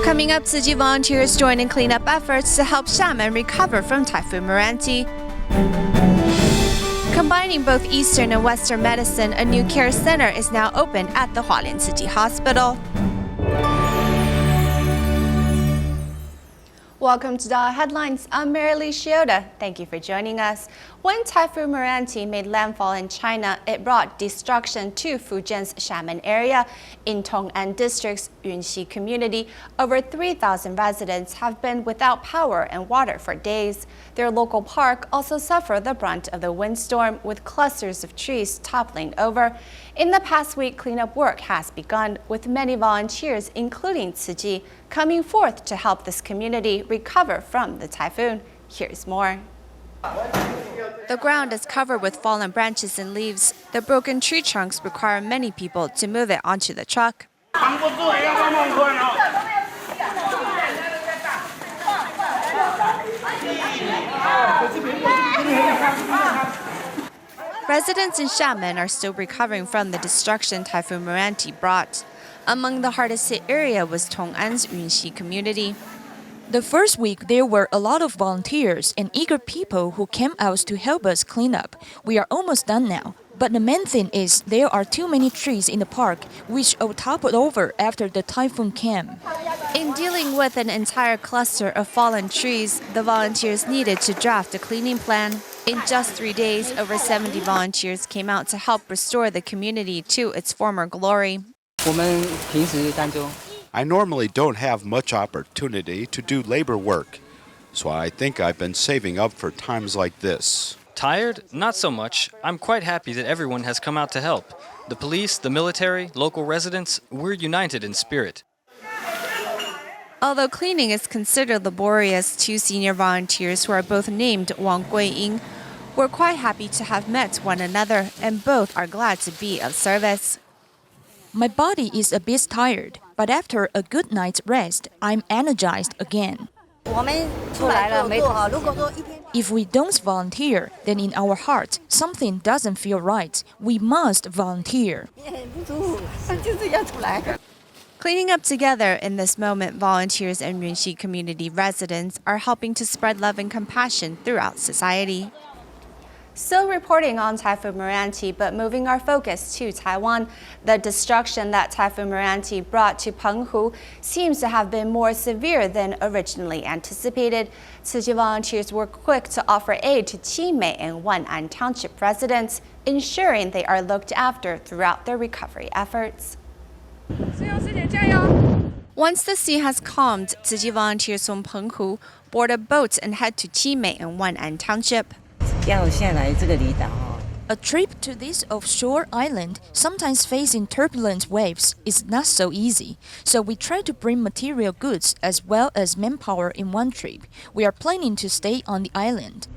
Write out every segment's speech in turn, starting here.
Coming up, Tzu Chi volunteers join in cleanup efforts to help Xiamen recover from Typhoon Meranti. Combining both Eastern and Western medicine, a new care center is now open at the Hualien Tzu Chi Hospital. Welcome to DaAi Headlines. I'm Lee-Shioda. Thank you for joining us. When Typhoon Meranti made landfall in China, it brought destruction to Fujian's Xiamen area. In Tong'an District's Yunxi community, over 3,000 residents have been without power and water for days. Their local park also suffered the brunt of the windstorm, with clusters of trees toppling over. In the past week, cleanup work has begun, with many volunteers, including Tzu Chi, coming forth to help this community recover from the typhoon. Here's more. The ground is covered with fallen branches and leaves. The broken tree trunks require many people to move it onto the truck. Residents in Xiamen are still recovering from the destruction Typhoon Meranti brought. Among the hardest hit area was Tong'an's Yunxi community. The first week, there were a lot of volunteers and eager people who came out to help us clean up. We are almost done now. But the main thing is there are too many trees in the park, which all toppled over after the typhoon came. In dealing with an entire cluster of fallen trees, the volunteers needed to draft a cleaning plan. In just 3 days, over 70 volunteers came out to help restore the community to its former glory. I normally don't have much opportunity to do labor work, so I think I've been saving up for times like this. Tired? Not so much. I'm quite happy that everyone has come out to help. The police, the military, local residents, we're united in spirit. Although cleaning is considered laborious, 2 senior volunteers who are both named Wang Guiying were quite happy to have met one another, and both are glad to be of service. My body is a bit tired, but after a good night's rest, I'm energized again. If we don't volunteer, then in our hearts, something doesn't feel right. We must volunteer. Cleaning up together in this moment, volunteers and Yunxi community residents are helping to spread love and compassion throughout society. Still reporting on Typhoon Meranti, but moving our focus to Taiwan, the destruction that Typhoon Meranti brought to Penghu seems to have been more severe than originally anticipated. Tzu Chi volunteers were quick to offer aid to Qimei and Wan'an Township residents, ensuring they are looked after throughout their recovery efforts. Once the sea has calmed, Tzu Chi volunteers from Penghu board a boat and head to Qimei and Wan'an Township. A trip to this offshore island, sometimes facing turbulent waves, is not so easy. So we try to bring material goods as well as manpower in one trip. We are planning to stay on the island.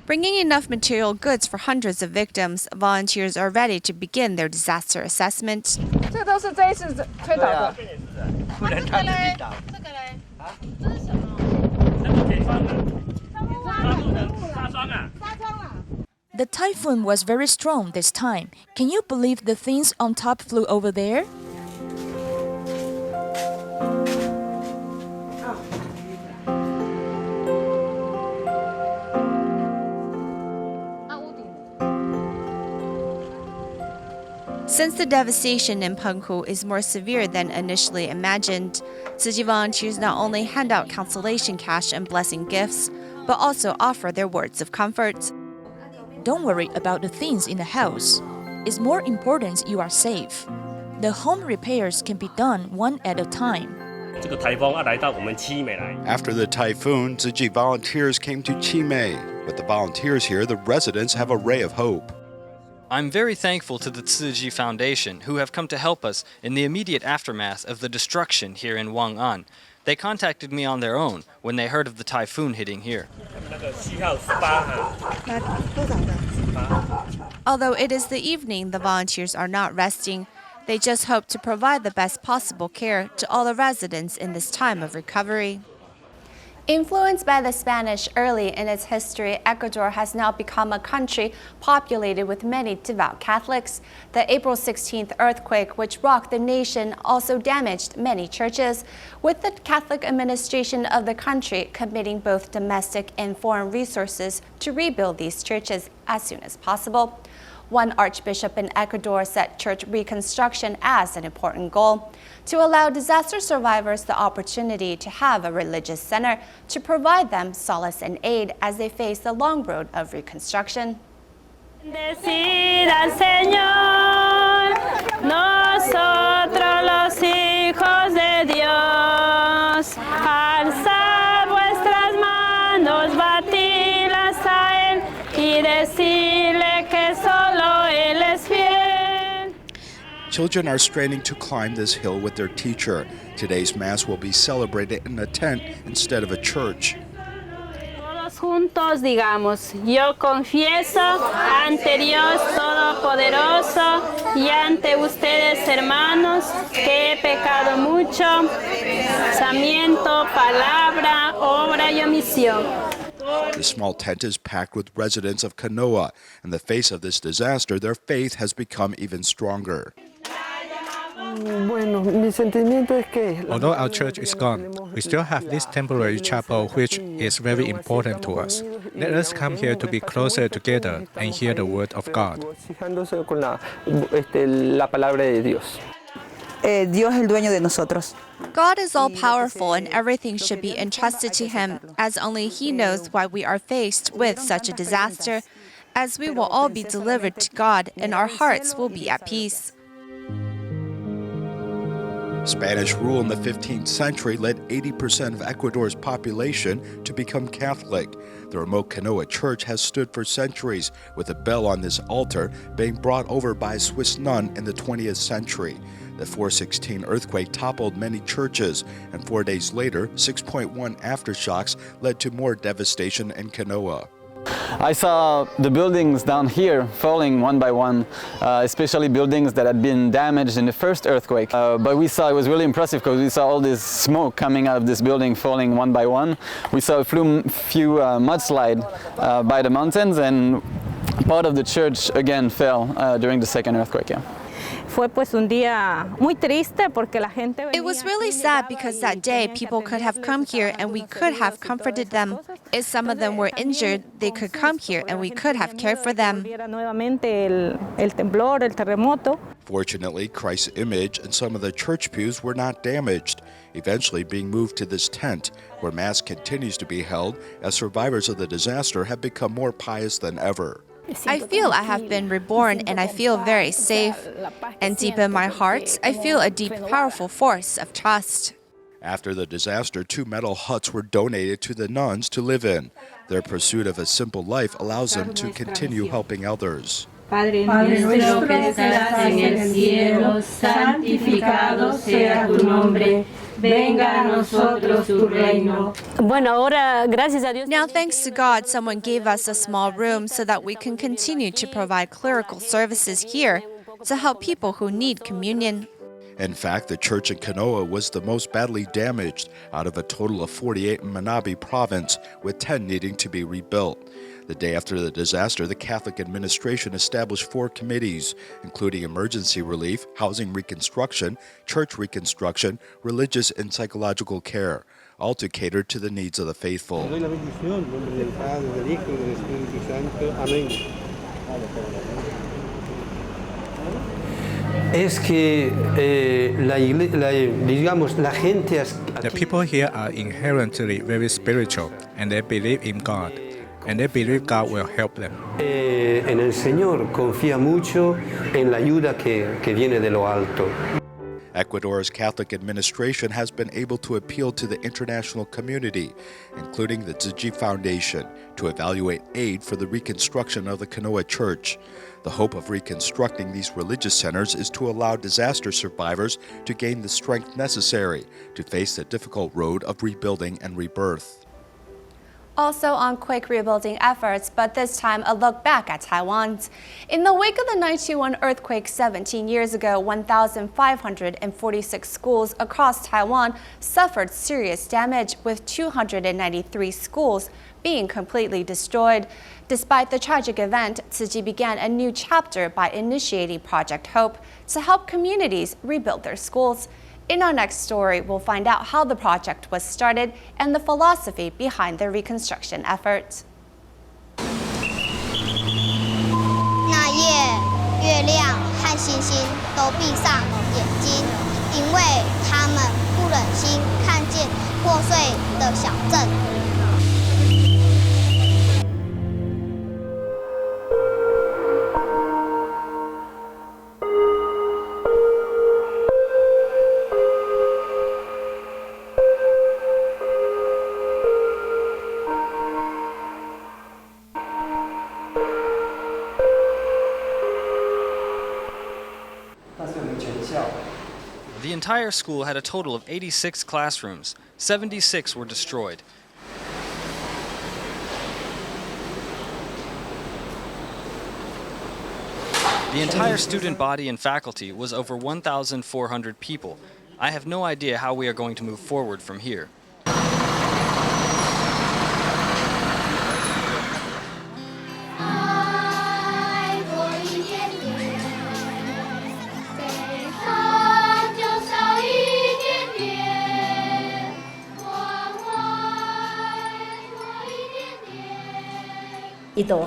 Bringing enough material goods for hundreds of victims, volunteers are ready to begin their disaster assessment. The typhoon was very strong this time. Can you believe the things on top flew over there? Since the devastation in Penghu is more severe than initially imagined, Tzu Chi volunteers not only hand out consolation cash and blessing gifts, but also offer their words of comfort. Don't worry about the things in the house. It's more important you are safe. The home repairs can be done one at a time. After the typhoon, Tzu Chi volunteers came to Qimei. With the volunteers here, the residents have a ray of hope. I'm very thankful to the Tzu Chi Foundation, who have come to help us in the immediate aftermath of the destruction here in Wan'an. They contacted me on their own when they heard of the typhoon hitting here. Although it is the evening, the volunteers are not resting. They just hope to provide the best possible care to all the residents in this time of recovery. Influenced by the Spanish early in its history, Ecuador has now become a country populated with many devout Catholics. The April 16th earthquake, which rocked the nation, also damaged many churches, with the Catholic administration of the country committing both domestic and foreign resources to rebuild these churches as soon as possible. One archbishop in Ecuador set church reconstruction as an important goal, to allow disaster survivors the opportunity to have a religious center to provide them solace and aid as they face the long road of reconstruction. Bendecida al Señor, nosotros los hijos de Dios, alzad vuestras manos, batidlas a Él y decirle que solo Él es fiel. Children are straining to climb this hill with their teacher. Today's Mass will be celebrated in a tent instead of a church. Todos juntos digamos, yo confieso ante Dios Todopoderoso y ante ustedes, hermanos, que he pecado mucho, pensamiento, palabra, obra y omisión. The small tent is packed with residents of Canoa. In the face of this disaster, their faith has become even stronger. Although our church is gone, we still have this temporary chapel which is very important to us. Let us come here to be closer together and hear the word of God. Dios es el dueño de nosotros. God is all-powerful and everything should be entrusted to Him, as only He knows why we are faced with such a disaster, as we will all be delivered to God and our hearts will be at peace. Spanish rule in the 15th century led 80% of Ecuador's population to become Catholic. The remote Canoa church has stood for centuries, with a bell on this altar being brought over by a Swiss nun in the 20th century. The 416 earthquake toppled many churches, and 4 days later, 6.1 aftershocks led to more devastation in Canoa. I saw the buildings down here falling one by one, especially buildings that had been damaged in the first earthquake. But we saw, it was really impressive because we saw all this smoke coming out of this building falling one by one. We saw a few mudslide by the mountains, and part of the church again fell during the second earthquake. Yeah. Fue pues un día muy triste porque la gente venía. It was really sad because that day people could have come here and we could have comforted them. If some of them were injured, they could come here and we could have cared for them. El temblor, el terremoto. Fortunately, Christ's image and some of the church pews were not damaged, eventually being moved to this tent, where Mass continues to be held as survivors of the disaster have become more pious than ever. I feel I have been reborn and I feel very safe. And deep in my heart, I feel a deep, powerful force of trust. After the disaster, 2 metal huts were donated to the nuns to live in. Their pursuit of a simple life allows them to continue helping others. Padre nuestro que estás en el cielo, santificado sea tu nombre. Venga a nosotros tu reino. Bueno, ahora, gracias a Dios. Now, thanks to God, someone gave us a small room so that we can continue to provide clerical services here to help people who need communion. In fact, the church in Canoa was the most badly damaged out of a total of 48 in Manabi province, with 10 needing to be rebuilt. The day after the disaster, the Catholic administration established 4 committees, including emergency relief, housing reconstruction, church reconstruction, religious and psychological care, all to cater to the needs of the faithful. The people here are inherently very spiritual, and they believe in God. And they believe God will help them. En el Señor confía mucho en la ayuda que viene de lo alto. Ecuador's Catholic administration has been able to appeal to the international community, including the Tzu Chi Foundation, to evaluate aid for the reconstruction of the Canoa Church. The hope of reconstructing these religious centers is to allow disaster survivors to gain the strength necessary to face the difficult road of rebuilding and rebirth. Also on quick rebuilding efforts, but this time a look back at Taiwan's. In the wake of the 921 earthquake 17 years ago, 1,546 schools across Taiwan suffered serious damage, with 293 schools being completely destroyed. Despite the tragic event, Tzu Chi began a new chapter by initiating Project Hope to help communities rebuild their schools. In our next story, we'll find out how the project was started and the philosophy behind the reconstruction effort. 那夜，月亮和星星都闭上眼睛，因为他们不忍心看见破碎的小镇。The entire school had a total of 86 classrooms. 76 were destroyed. The entire student body and faculty was over 1,400 people. I have no idea how we are going to move forward from here.伊就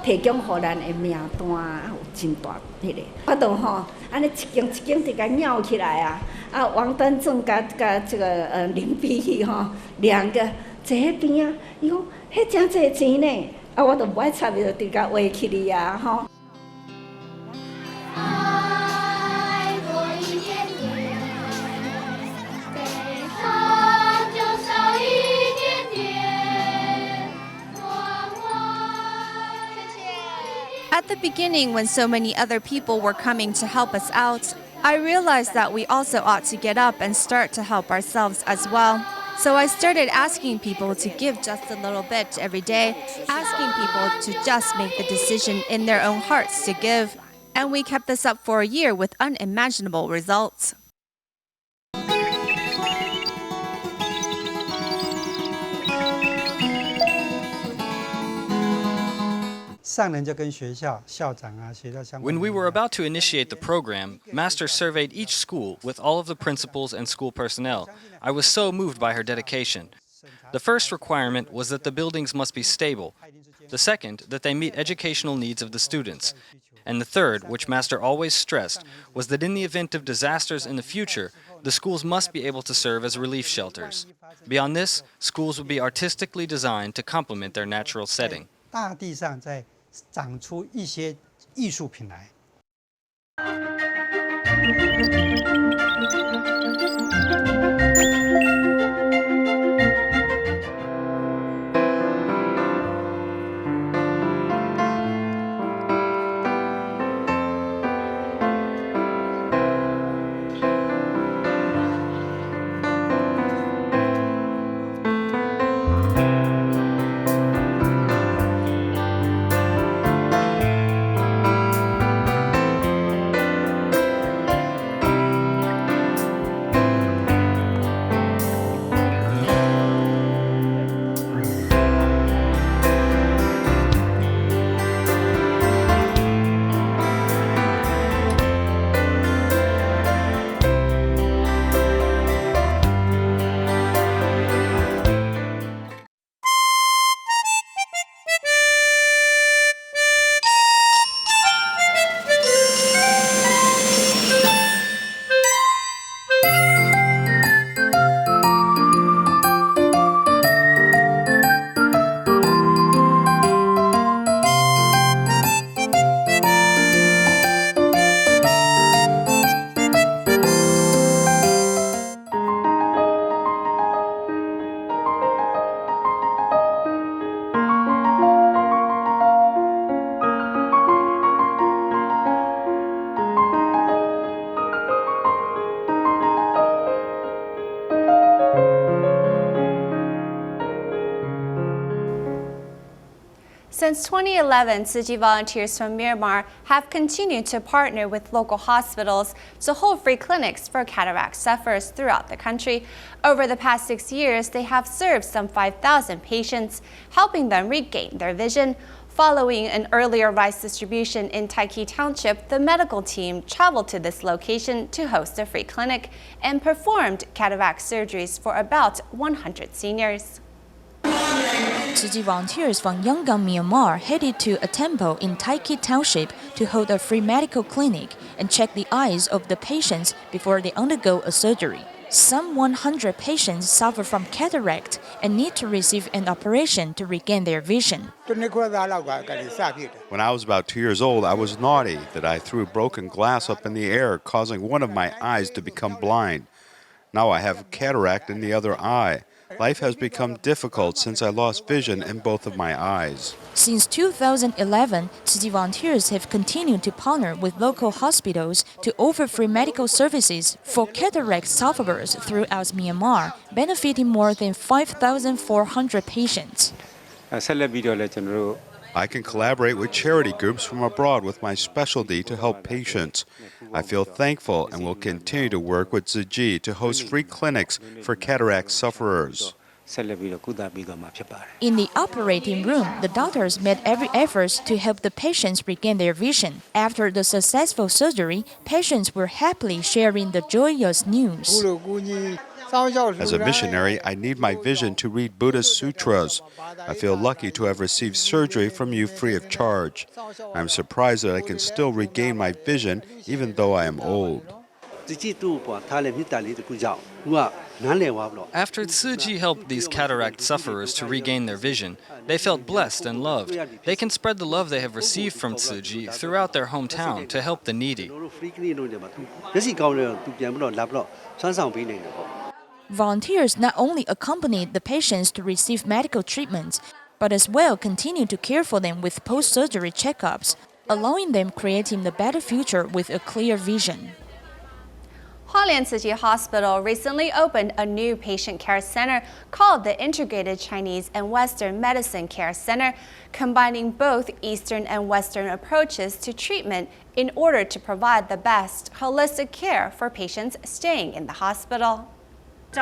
提供予咱的名单有真大迄个，我就安尼一间一间直甲绕起来啊！王丹正甲这个林碧去两个坐迄边啊，伊讲迄真侪钱呢，我就不爱插，就直甲画起哩啊At the beginning, when so many other people were coming to help us out, I realized that we also ought to get up and start to help ourselves as well. So I started asking people to give just a little bit every day, asking people to just make the decision in their own hearts to give. And we kept this up for a year with unimaginable results. 上人就跟学校校长啊、学校相关。 When we were about to initiate the program, Master surveyed each school with all of the principals and school personnel. I was so moved by her dedication. The first requirement was that the buildings must be stable. The second, that they meet educational needs of the students. And the third, which Master always stressed, was that in the event of disasters in the future, the schools must be able to serve as relief shelters. Beyond this, schools would be artistically designed to complement their natural setting. 大地上再长出一些艺术品来。Since 2011, Tzu Chi volunteers from Myanmar have continued to partner with local hospitals to hold free clinics for cataract sufferers throughout the country. Over the past 6 years, they have served some 5,000 patients, helping them regain their vision. Following an earlier rice distribution in Taiki Township, the medical team traveled to this location to host a free clinic and performed cataract surgeries for about 100 seniors. Tzu Chi volunteers from Yangon, Myanmar headed to a temple in Taiki Township to hold a free medical clinic and check the eyes of the patients before they undergo a surgery. Some 100 patients suffer from cataract and need to receive an operation to regain their vision. When I was about 2 years old, I was naughty that I threw broken glass up in the air, causing one of my eyes to become blind. Now I have cataract in the other eye. Life has become difficult since I lost vision in both of my eyes. Since 2011, Tzu Chi volunteers have continued to partner with local hospitals to offer free medical services for cataract sufferers throughout Myanmar, benefiting more than 5,400 patients. I can collaborate with charity groups from abroad with my specialty to help patients. I feel thankful and will continue to work with Tzu Chi to host free clinics for cataract sufferers. In the operating room, the doctors made every effort to help the patients regain their vision. After the successful surgery, patients were happily sharing the joyous news. As a missionary, I need my vision to read Buddhist sutras. I feel lucky to have received surgery from you free of charge. I'm surprised that I can still regain my vision even though I am old. After Tzu Chi helped these cataract sufferers to regain their vision, they felt blessed and loved. They can spread the love they have received from Tzu Chi throughout their hometown to help the needy. Volunteers not only accompanied the patients to receive medical treatments, but as well continue to care for them with post-surgery checkups, allowing them creating a better future with a clear vision. Hualien Tzu Chi Hospital recently opened a new patient care center called the Integrated Chinese and Western Medicine Care Center, combining both Eastern and Western approaches to treatment in order to provide the best holistic care for patients staying in the hospital. To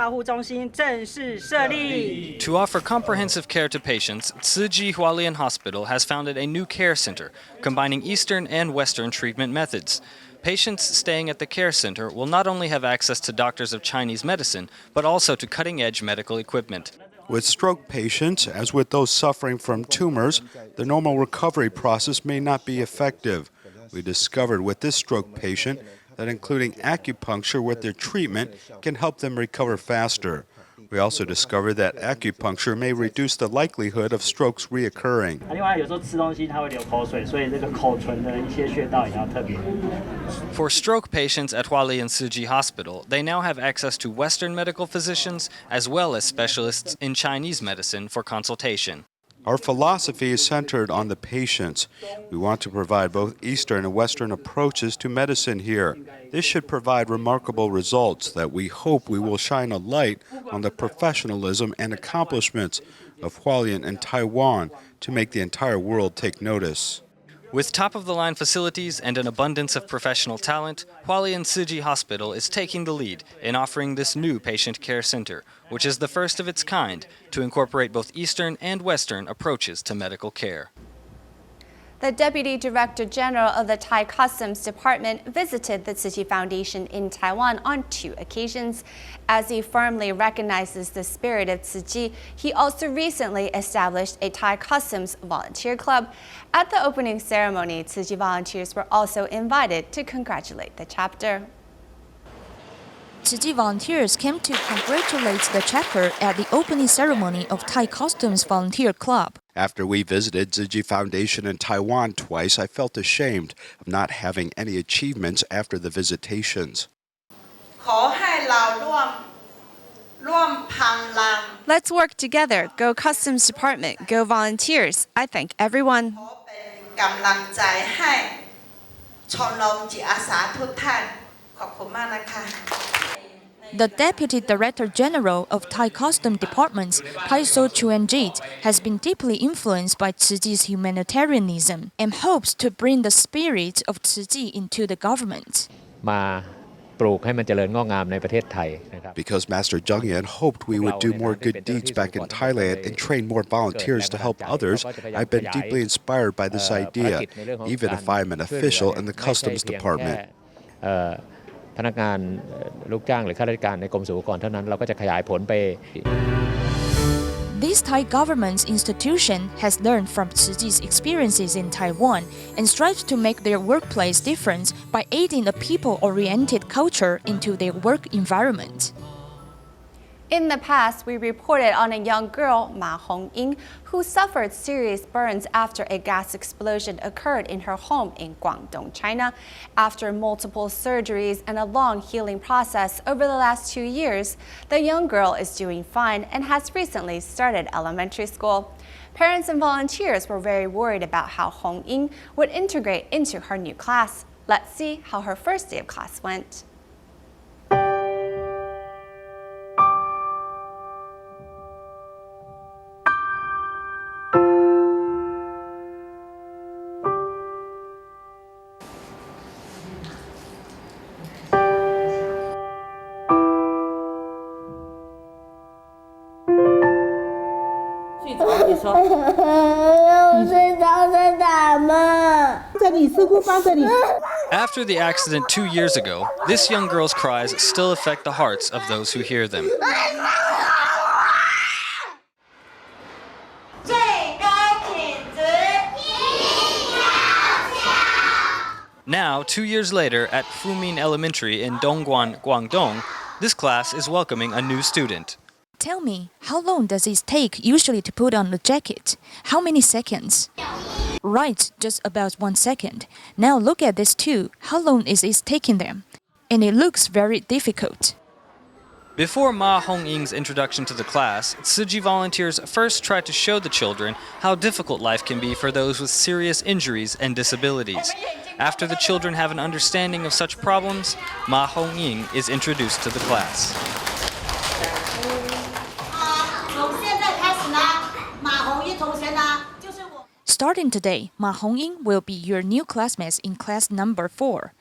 offer comprehensive care to patients, Tzu Chi Hualien Hospital has founded a new care center, combining Eastern and Western treatment methods. Patients staying at the care center will not only have access to doctors of Chinese medicine, but also to cutting-edge medical equipment. With stroke patients, as with those suffering from tumors, the normal recovery process may not be effective. We discovered with this stroke patient that including acupuncture with their treatment can help them recover faster. We also discovered that acupuncture may reduce the likelihood of strokes reoccurring. For stroke patients at Hualien Tzu Chi Hospital, they now have access to Western medical physicians as well as specialists in Chinese medicine for consultation. Our philosophy is centered on the patients. We want to provide both Eastern and Western approaches to medicine here. This should provide remarkable results that we hope we will shine a light on the professionalism and accomplishments of Hualien and Taiwan to make the entire world take notice. With top-of-the-line facilities and an abundance of professional talent, Hualien Tzu Chi Hospital is taking the lead in offering this new patient care center, which is the first of its kind to incorporate both Eastern and Western approaches to medical care. The Deputy Director General of the Thai Customs Department visited the Tzu Chi Foundation in Taiwan on 2 occasions. As he firmly recognizes the spirit of Tzu Chi, he also recently established a Thai Customs Volunteer Club. At the opening ceremony, Tzu Chi volunteers were also invited to congratulate the chapter. Tzu Chi volunteers came to congratulate the chapter at the opening ceremony of Thai Customs Volunteer Club. After we visited Tzu Chi Foundation in Taiwan twice, I felt ashamed of not having any achievements after the visitations. Let's work together. Go Customs Department. Go volunteers. I thank everyone. The Deputy Director General of Thai Custom Departments, Paiso Chuenjit, has been deeply influenced by Tzu Chi's humanitarianism and hopes to bring the spirit of Tzu Chi into the government. Because Master Zheng Yan hoped we would do more good deeds back in Thailand and train more volunteers to help others, I've been deeply inspired by this idea, even if I'm an official in the Customs Department. This Thai government's institution has learned from Tzu Chi's experiences in Taiwan and strives to make their workplace different by aiding a people-oriented culture into their work environment. In the past, we reported on a young girl, Ma Hongying, who suffered serious burns after a gas explosion occurred in her home in Guangdong, China. After multiple surgeries and a long healing process over the last 2 years, the young girl is doing fine and has recently started elementary school. Parents and volunteers were very worried about how Hongying would integrate into her new class. Let's see how her first day of class went. After the accident 2 years ago, this young girl's cries still affect the hearts of those who hear them. Now, 2 years later, at Fumin Elementary in Dongguan, Guangdong, this class is welcoming a new student. Tell me, how long does it take usually to put on a jacket? How many seconds? Right, just about 1 second. Now look at this too. How long is it taking them? And it looks very difficult. Before Ma Hongying's introduction to the class, Tzu Chi volunteers first try to show the children how difficult life can be for those with serious injuries and disabilities. After the children have an understanding of such problems, Ma Hongying is introduced to the class. Starting today, Ma Hongying will be your new classmate in class number 4.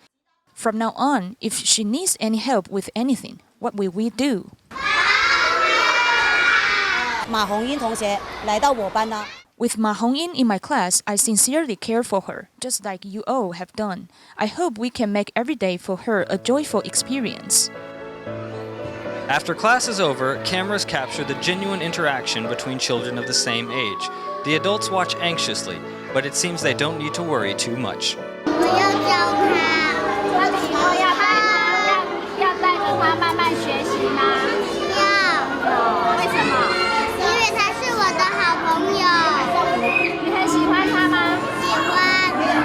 From now on, if she needs any help with anything, what will we do? With Ma Hongying in my class, I sincerely care for her, just like you all have done. I hope we can make every day for her a joyful experience. After class is over, cameras capture the genuine interaction between children of the same age. The adults watch anxiously, but it seems they don't need to worry too much.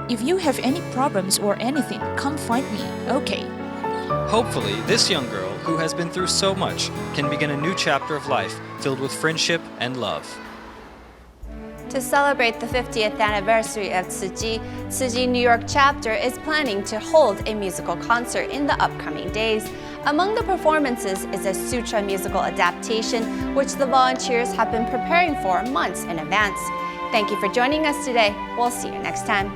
If you have any problems or anything, come find me, okay? Hopefully, this young girl, who has been through so much, can begin a new chapter of life filled with friendship and love. To celebrate the 50th anniversary of Tzu Chi New York chapter is planning to hold a musical concert in the upcoming days. Among the performances is a sutra musical adaptation, which the volunteers have been preparing for months in advance. Thank you for joining us today. We'll see you next time.